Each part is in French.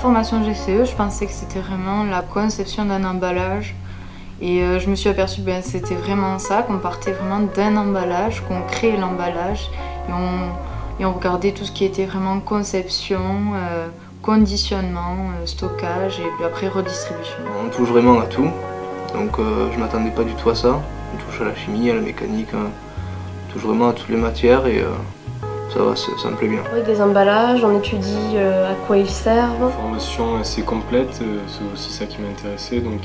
formation GCE, je pensais que c'était vraiment la conception d'un emballage. Et je me suis aperçue que c'était vraiment ça, qu'on partait vraiment d'un emballage, qu'on créait l'emballage et on regardait tout ce qui était vraiment conception, conditionnement, stockage et puis après redistribution. On touche vraiment à tout, donc je m'attendais pas du tout à ça. On touche à la chimie, à la mécanique, on touche vraiment à toutes les matières et ça va, ça me plaît bien. Avec des emballages, on étudie à quoi ils servent. La formation assez complète, c'est aussi ça qui m'intéressait. Donc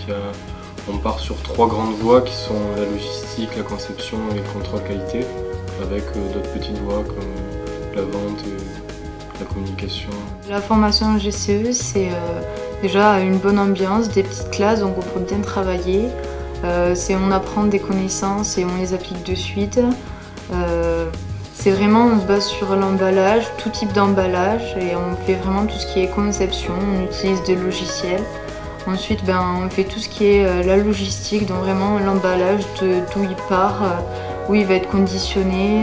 on part sur 3 grandes voies qui sont la logistique, la conception et le contrôle qualité, avec d'autres petites voies comme la vente et la communication. La formation GCE, c'est déjà une bonne ambiance, des petites classes, donc on peut bien travailler. On apprend des connaissances et on les applique de suite. C'est vraiment, on se base sur l'emballage, tout type d'emballage, et on fait vraiment tout ce qui est conception, on utilise des logiciels. Ensuite, on fait tout ce qui est la logistique, donc vraiment l'emballage, d'où il part, où il va être conditionné.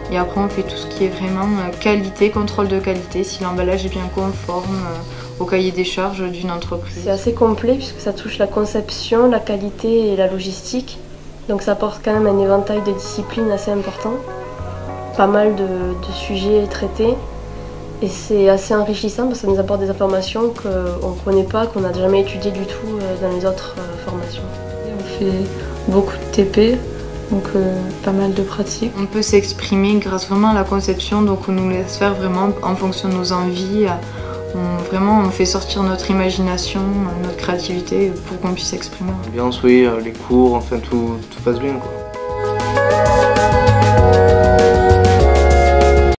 Et après, on fait tout ce qui est vraiment qualité, contrôle de qualité, si l'emballage est bien conforme au cahier des charges d'une entreprise. C'est assez complet puisque ça touche la conception, la qualité et la logistique. Donc ça porte quand même un éventail de disciplines assez important. Pas mal de sujets traités. Et c'est assez enrichissant parce que ça nous apporte des informations qu'on ne connaît pas, qu'on n'a jamais étudiées du tout dans les autres formations. On fait beaucoup de TP, donc pas mal de pratiques. On peut s'exprimer grâce vraiment à la conception, donc on nous laisse faire vraiment en fonction de nos envies. On fait sortir notre imagination, notre créativité pour qu'on puisse s'exprimer. L'ambiance, oui, les cours, enfin tout passe bien, quoi.